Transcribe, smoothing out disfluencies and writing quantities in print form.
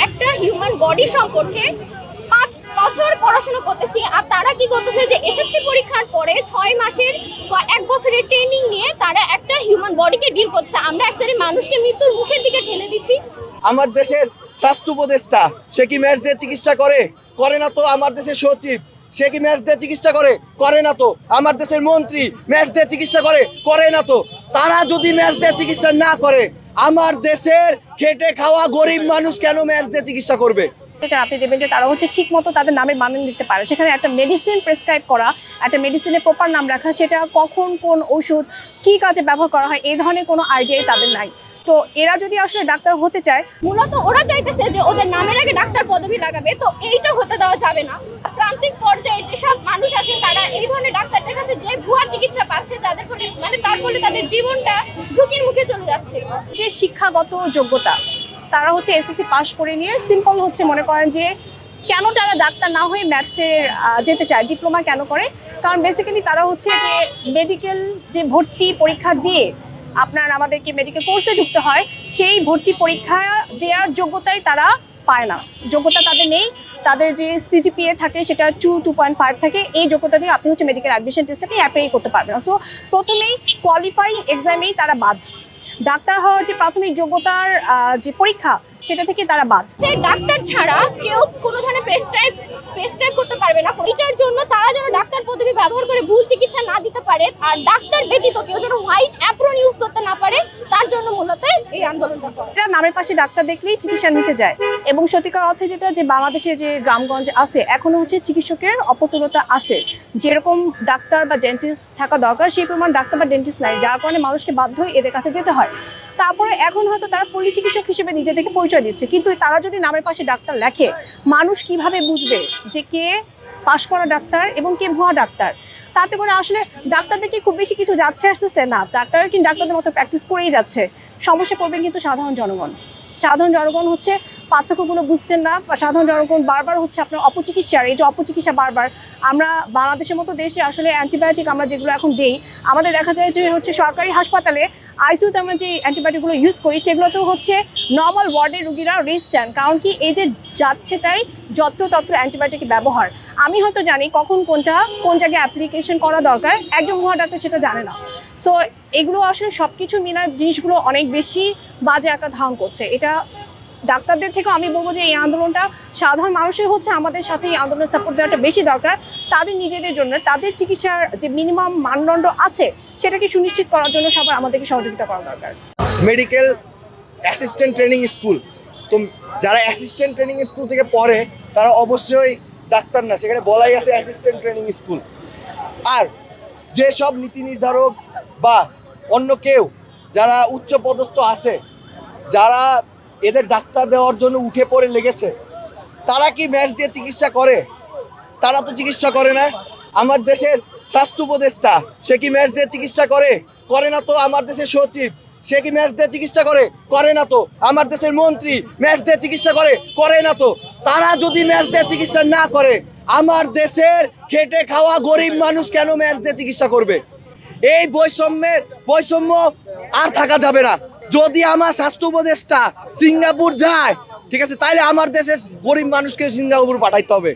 একটা human body সম্পর্কে 5 বছর পড়াশোনা করতেছি, আর তারা কি করতেছে যে এসএসসি পরীক্ষার পরে 6 মাসের 1 বছরের ট্রেনিং নিয়ে তারা একটা হিউম্যান বডিকে ডিল করতেছে। আমরা অ্যাকচুয়ালি মানুষকে মৃত্যুর মুখের দিকে ঠেলে দিচ্ছি। আমার দেশের স্বাস্থ্য উপদেষ্টা সে কি ম্যাচ দিয়ে চিকিৎসা করে না তো। আমার দেশের সচিব সে কি ম্যাচ দিয়ে চিকিৎসা করে না তো। আমার দেশের মন্ত্রী ম্যাচ দিয়ে চিকিৎসা করে না তো। তারা যদি ম্যাচ দিয়ে চিকিৎসা না করে, আমার দেশের খেটে খাওয়া গরিব মানুষ কেন ম্যাচ দিয়ে চিকিৎসা করবে? যেটা আপনি দেবেন যে তারা হচ্ছে ঠিক মতো তাদের নামের মান দিতে পারে, সেখানে একটা মেডিসিন প্রেসক্রাইব করা, একটা মেডিসিনের প্রপার নাম রাখা, সেটা কখন কোন ওষুধ কী কাজে ব্যবহার করা হয় এই ধরনের কোনো আইডিয়াই তাদের নাই। তো এরা যদি আসলে ডাক্তার হতে চায়, মূলত ওরা চাইতেছে যে ওদের নামের আগে ডাক্তার পদবি লাগাবে, তো এইটা হতে দেওয়া যাবে না। প্রান্তিক পর্যায়ে যেসব মানুষ আছেন তারা এই ধরনের ডাক্তারদের কাছে যে ভুয়া চিকিৎসা পাচ্ছে, যাদের ফলে তার ফলে তাদের জীবনটা ঝুঁকির মুখে চলে যাচ্ছে। যে শিক্ষাগত যোগ্যতা, তারা হচ্ছে এসএসসি পাস করে নিয়ে সিম্পল হচ্ছে মনে করেন যে কেন তারা ডাক্তার না হয়ে ম্যাথসের যেতে চায়, ডিপ্লোমা কেন করে? কারণ বেসিক্যালি তারা হচ্ছে যে মেডিকেল যে ভর্তি পরীক্ষা দিয়ে আপনার আমাদেরকে মেডিকেল কোর্সে ঢুকতে হয়, সেই ভর্তি পরীক্ষা দেওয়ার যোগ্যতাই তারা পায় না, যোগ্যতা তাদের নেই। তাদের যে সিজিপিএ থাকে সেটা 2.5 থাকে, এই যোগ্যতা দিয়ে আপনি হচ্ছে মেডিকেল অ্যাডমিশন টেস্টে আপনি অ্যাপ্লাই করতে পারবেন না। সো প্রথমেই কোয়ালিফাইং এক্সামেই তারা বাদ। ডাক্তার হওয়ার যে প্রাথমিক যোগ্যতার যে পরীক্ষা সেটা থেকে তারা বাদ। যে ডাক্তার ছাড়া কেউ কোনো ধরনের প্রেসক্রাইব করতে পারবে না। এটার জন্য তারা যেন ডাক্তার পদবি ব্যবহার করে ভুল চিকিৎসা না দিতে পারে, আর ডাক্তার ব্যতীত কেউ যেন হোয়াইট অ্যাপ্রন ইউজ করতে না পারে, তার জন্য মূলত এই আন্দোলনটা করে। এটা নামের পাশে ডাক্তার দেখলেই চিকিৎসা নিতে যায়, এবং সত্যিকার অর্থে যেটা যে বাংলাদেশে যে গ্রামগঞ্জ আছে এখনো হচ্ছে চিকিৎসকের অপতুলতা আছে। যেরকম ডাক্তার বা ডেন্টিস্ট থাকা দরকার সেই প্রমাণ ডাক্তার বা ডেন্টিস্ট নাই, যার কারণে মানুষকে বাধ্য হয়ে এদের কাছে যেতে হয়। তারপরে এখন হয়তো তারা পল্লী চিকিৎসক হিসেবে নিজেদেরকে পরিচয় দিচ্ছে, কিন্তু তারা যদি নামের পাশে ডাক্তার লেখে, মানুষ কিভাবে বুঝবে যে কে পাশ করা ডাক্তার এবং কে ভুয়া ডাক্তার? তাতে করে আসলে ডাক্তারদের কি খুব বেশি কিছু যাচ্ছে আসতেছে না, ডাক্তাররা কিন্তু ডাক্তারদের মতো প্র্যাকটিস করেই যাচ্ছে। সমস্যা পড়বে কিন্তু সাধারণ জনগণ হচ্ছে পার্থক্যগুলো বুঝছেন না, বা সাধারণ জনগণ বারবার হচ্ছে আপনার অপচিকিৎসার এই যে অপচিকিৎসা বারবার। আমরা বাংলাদেশের মতো দেশে আসলে অ্যান্টিবায়োটিক আমরা যেগুলো এখন দিই, আমাদের দেখা যায় যে হচ্ছে সরকারি হাসপাতালে আইসিইউতে আমরা যে অ্যান্টিবায়োটিকগুলো ইউজ করি সেগুলোতেও হচ্ছে নর্মাল ওয়ার্ডের রুগীরা রেজিস্ট্যান্ট। কারণ কি, এই যে যাচ্ছে তাই যত্রতত্র অ্যান্টিবায়োটিকের ব্যবহার। আমি হয়তো জানি কখন কোন জায়গায় অ্যাপ্লিকেশন করা দরকার, একজন ভুয়া ডাক্তার সেটা জানে না। সো এগুলো আসলে সব কিছু মিলায় জিনিসগুলো অনেক বেশি বাজে আকার ধারণ করছে। এটা ডাক্তারদের থেকেও আমি বলবো যে এই আন্দোলনটা সাধারণ মানুষের হচ্ছে আমাদের সাথে এই আন্দোলনের সাপোর্ট দেওয়াটা বেশি দরকার। তাদের নিজেদের জন্য তাদের চিকিৎসার যে মিনিমাম মানদণ্ড আছে সেটাকে সুনিশ্চিত করার জন্য সবার আমাদেরকে সহযোগিতা করা দরকার। মেডিকেল অ্যাসিস্ট্যান্ট ট্রেনিং স্কুল, তো যারা অ্যাসিস্ট্যান্ট ট্রেনিং স্কুল থেকে পড়ে তারা অবশ্যই ডাক্তার না, সেখানে বলাই আছে অ্যাসিস্ট্যান্ট ট্রেনিং স্কুল। আর যেসব নীতি নির্ধারক বা অন্য কেউ যারা উচ্চপদস্থ আছে, যারা এদের ডাক্তার দেওয়ার জন্য উঠে পড়ে লেগেছে, তারা কি ম্যাচ দিয়ে চিকিৎসা করে? তারা তো চিকিৎসা করে না। আমার দেশের স্বাস্থ্য উপদেষ্টা সে কি ম্যাচ দিয়ে চিকিৎসা করে না তো। আমার দেশের সচিব সে কি ম্যাচ দিয়ে চিকিৎসা করে না তো। আমার দেশের মন্ত্রী ম্যাচ দিয়ে চিকিৎসা করে না তো। তারা যদি ম্যাচ দিয়ে চিকিৎসা না করে, আমার দেশের খেটে খাওয়া গরিব মানুষ কেন ম্যাচ দিয়ে চিকিৎসা করবে? এই বৈষম্য আর থাকা যাবে না। যদি আমার স্বাস্থ্য উপদেষ্টা সিঙ্গাপুর যায়, ঠিক আছে, তাহলে আমার দেশের গরিব মানুষকে সিঙ্গাপুর পাঠাইতে হবে।